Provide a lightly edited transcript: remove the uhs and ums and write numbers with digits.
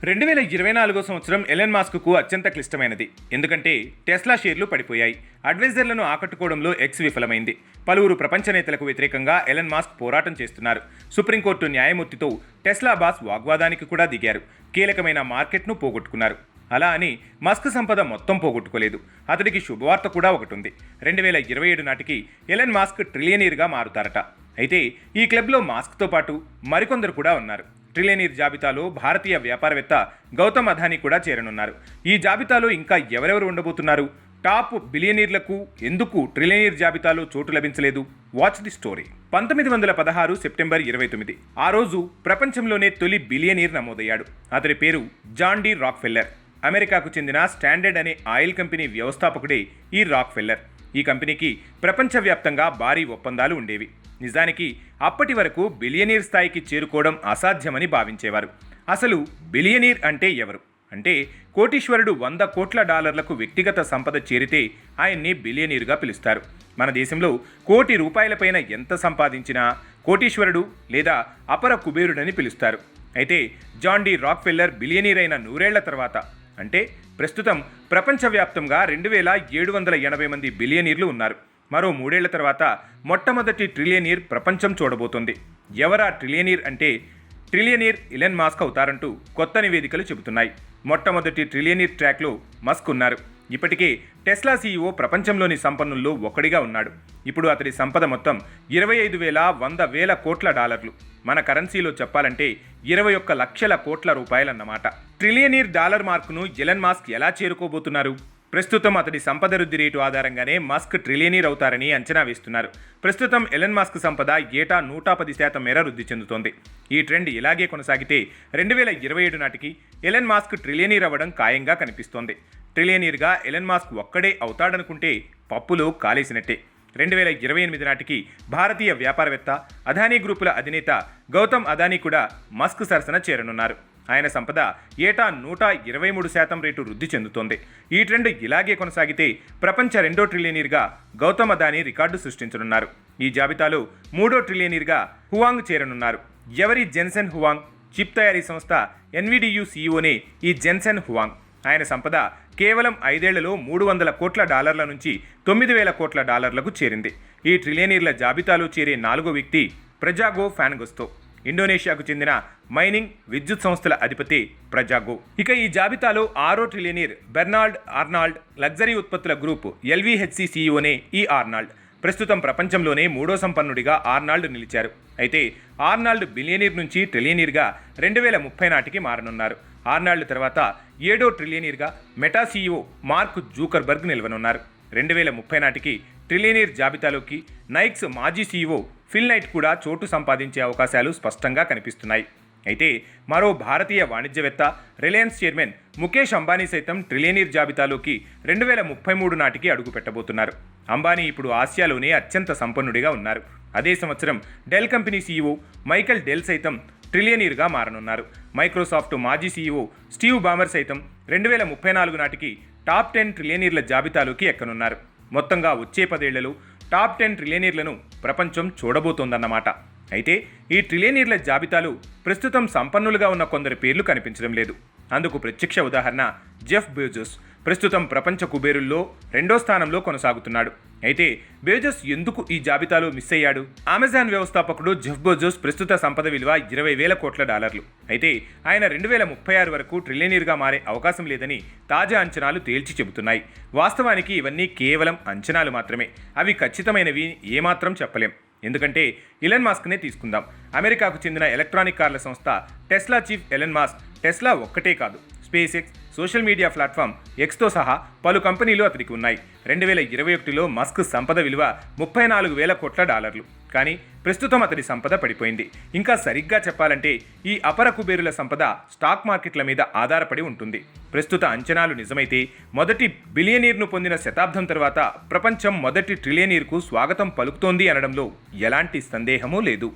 2024 సంవత్సరం ఎలన్ మాస్క్కు అత్యంత క్లిష్టమైనది. ఎందుకంటే టెస్లా షేర్లు పడిపోయాయి. అడ్వైజర్లను ఆకట్టుకోవడంలో ఎక్స్ విఫలమైంది. పలువురు ప్రపంచ నేతలకు వ్యతిరేకంగా ఎలన్ మాస్క్ పోరాటం చేస్తున్నారు. సుప్రీంకోర్టు న్యాయమూర్తితో టెస్లా బాస్ వాగ్వాదానికి కూడా దిగారు. కీలకమైన మార్కెట్ను పోగొట్టుకున్నారు. అలా అని మస్క్ సంపద మొత్తం పోగొట్టుకోలేదు. అతడికి శుభవార్త కూడా ఒకటి ఉంది. 2027 నాటికి ఎలన్ మాస్క్ ట్రిలియనీర్గా మారుతారట. అయితే ఈ క్లబ్లో మాస్క్తో పాటు మరికొందరు కూడా ఉన్నారు. ట్రిలియనీర్ జాబితాలో భారతీయ వ్యాపారవేత్త గౌతమ్ అదానీ కూడా చేరనున్నారు. ఈ జాబితాలో ఇంకా ఎవరెవరు ఉండబోతున్నారు? టాప్ బిలియనీర్లకు ఎందుకు ట్రిలియనీర్ జాబితాలో చోటు లభించలేదు? Watch the story. 1916 సెప్టెంబర్ 29. ఆ రోజు ప్రపంచంలోనే తొలి బిలియనీర్ నమోదయ్యాడు. అతడి పేరు జాన్ డి రాక్ఫెల్లర్. అమెరికాకు చెందిన స్టాండర్డ్ అనే ఆయిల్ కంపెనీ వ్యవస్థాపకుడే ఈ రాక్ఫెల్లర్. ఈ కంపెనీకి ప్రపంచవ్యాప్తంగా భారీ ఒప్పందాలు ఉండేవి. నిజానికి అప్పటి వరకు బిలియనీర్ స్థాయికి చేరుకోవడం అసాధ్యమని భావించేవారు. అసలు బిలియనీర్ అంటే ఎవరు? అంటే కోటీశ్వరుడు $100 కోట్ల వ్యక్తిగత సంపద చేరితే ఆయన్ని బిలియనీర్గా పిలుస్తారు. మన దేశంలో ₹1 కోటి ఎంత సంపాదించినా కోటీశ్వరుడు లేదా అపర కుబేరుడని పిలుస్తారు. అయితే జాన్ డి రాక్ఫెల్లర్ బిలియనీర్ అయిన 100 ఏళ్ల తర్వాత, అంటే ప్రస్తుతం ప్రపంచవ్యాప్తంగా 2780 మంది బిలియనీర్లు ఉన్నారు. మరో 3 ఏళ్ల తర్వాత మొట్టమొదటి ట్రిలియనీర్ ప్రపంచం చూడబోతోంది. ఎవరా ట్రిలియనీర్ అంటే ట్రిలియనీర్ ఎలన్ మాస్క్ అవుతారంటూ కొత్త నివేదికలు చెబుతున్నాయి. మొట్టమొదటి ట్రిలియనీర్ ట్రాక్లో మస్క్ ఉన్నారు. ఇప్పటికే టెస్లా సీఈఓ ప్రపంచంలోని సంపన్నుల్లో ఒకడిగా ఉన్నాడు. ఇప్పుడు అతడి సంపద మొత్తం 25,100,000 కోట్ల డాలర్లు. మన కరెన్సీలో చెప్పాలంటే 21 లక్షల కోట్ల రూపాయలన్నమాట. ట్రిలియనీర్ డాలర్ మార్కును ఎలన్ మాస్క్ ఎలా చేరుకోబోతున్నారు? ప్రస్తుతం అతడి సంపద వృద్ధి రేటు ఆధారంగానే మస్క్ ట్రిలియనీర్ అవుతారని అంచనా వేస్తున్నారు. ప్రస్తుతం ఎలన్ మాస్క్ సంపద ఏటా 110% మేర వృద్ధి చెందుతోంది. ఈ ట్రెండ్ ఇలాగే కొనసాగితే 2027 నాటికి ఎలన్ మాస్క్ ట్రిలియనీర్ అవ్వడం ఖాయంగా కనిపిస్తోంది. ట్రిలియనీర్గా ఎలన్ మాస్క్ ఒక్కడే అవుతాడనుకుంటే పప్పులో కాలేసినట్టే. 2028 నాటికి భారతీయ వ్యాపారవేత్త అదానీ గ్రూపుల అధినేత గౌతమ్ అదానీ కూడా మస్క్ సరసన చేరనున్నారు. ఆయన సంపద ఏటా 123% రేటు వృద్ధి చెందుతోంది. ఈ ట్రెండ్ ఇలాగే కొనసాగితే ప్రపంచ 2వ ట్రిలియనీర్గా గౌతమ్ అదానీ రికార్డు సృష్టించనున్నారు. ఈ జాబితాలో 3వ ట్రిలియనీర్గా హువాంగ్ చేరనున్నారు. ఎవరి జెన్సెన్ హువాంగ్? చిప్ తయారీ సంస్థ ఎన్విడియు సీఈఓనే ఈ జెన్సెన్ హువాంగ్. ఆయన సంపద కేవలం 5 ఏళ్లలో $300 కోట్ల నుంచి $9,000 కోట్ల చేరింది. ఈ ట్రిలియనీర్ల జాబితాలో చేరే 4వ వ్యక్తి ప్రజాగో ఫాన్గోస్తో. ఇండోనేషియాకు చెందిన మైనింగ్, విద్యుత్ సంస్థల అధిపతి ప్రజాగో. ఇక ఈ జాబితాలో 6వ ట్రిలియనీర్ బెర్నార్డ్ ఆర్నాల్డ్. లగ్జరీ ఉత్పత్తుల గ్రూప్ ఎల్వీహెచ్సి సీఈఓనే ఈ ఆర్నాల్డ్. ప్రస్తుతం ప్రపంచంలోనే 3వ సంపన్నుడిగా ఆర్నాల్డ్ నిలిచారు. అయితే ఆర్నాల్డ్ బిలియనీర్ నుంచి ట్రిలియనీర్గా 2030 నాటికి మారనున్నారు. ఆర్నాల్డ్ తర్వాత 7వ ట్రిలియనీర్గా మెటా సీఈఓ మార్క్ జూకర్బర్గ్ నిలవనున్నారు. 2030 నాటికి ట్రిలియనీర్ జాబితాలోకి నైక్స్ మాజీ సీఈఓ ఫిల్ నైట్ కూడా చోటు సంపాదించే అవకాశాలు స్పష్టంగా కనిపిస్తున్నాయి. అయితే మరో భారతీయ వాణిజ్యవేత్త రిలయన్స్ చైర్మన్ ముఖేష్ అంబానీ సైతం ట్రిలియనీర్ జాబితాలోకి 2033 నాటికి అడుగు పెట్టబోతున్నారు. అంబానీ ఇప్పుడు ఆసియాలోనే అత్యంత సంపన్నుడిగా ఉన్నారు. అదే సంవత్సరం Dell company CEO Michael Dell సైతం ట్రిలియనీర్గా మారనున్నారు. మైక్రోసాఫ్ట్ మాజీ సీఈఓ స్టీవ్ బామర్ సైతం 2034 నాటికి టాప్ 10 ట్రిలియనీర్ల జాబితాలోకి ఎక్కనున్నారు. మొత్తంగా వచ్చే 10 ఏళ్లలో టాప్ 10 ట్రిలియనీర్లను ప్రపంచం చూడబోతోందన్నమాట. అయితే ఈ ట్రిలియనీర్ల జాబితాలో ప్రస్తుతం సంపన్నులుగా ఉన్న కొందరి పేర్లు కనిపించడం లేదు. అందుకు ప్రత్యక్ష ఉదాహరణ జెఫ్ బెజోస్. ప్రస్తుతం ప్రపంచ కుబేరుల్లో 2వ స్థానంలో కొనసాగుతున్నాడు. అయితే బెజోస్ ఎందుకు ఈ జాబితాలో మిస్ అయ్యాడు? అమెజాన్ వ్యవస్థాపకుడు జెఫ్ బెజోస్ ప్రస్తుత సంపద విలువ $20,000 కోట్ల. అయితే ఆయన 2036 వరకు ట్రిలియనీర్గా మారే అవకాశం లేదని తాజా అంచనాలు తేల్చి చెబుతున్నాయి. వాస్తవానికి ఇవన్నీ కేవలం అంచనాలు మాత్రమే. అవి ఖచ్చితమైనవి ఏమాత్రం చెప్పలేం. ఎందుకంటే ఎలన్ మాస్క్నే తీసుకుందాం. అమెరికాకు చెందిన ఎలక్ట్రానిక్ కార్ల సంస్థ Tesla chief Elon Musk. Tesla ఒక్కటే కాదు, Space X, social media platform ఎక్స్తో సహా పలు కంపెనీలు అతనికి ఉన్నాయి. 2021లో మస్క్ సంపద విలువ $34,000 కోట్ల. కానీ ప్రస్తుతం అతడి సంపద పడిపోయింది. ఇంకా సరిగ్గా చెప్పాలంటే ఈ అపర కుబేరుల సంపద స్టాక్ మార్కెట్ల మీద ఆధారపడి ఉంటుంది. ప్రస్తుత అంచనాలు నిజమైతే మొదటి బిలియనీర్ను పొందిన శతాబ్దం తర్వాత ప్రపంచం మొదటి ట్రిలియనీర్కు స్వాగతం పలుకుతోంది అనడంలో ఎలాంటి సందేహమూ లేదు.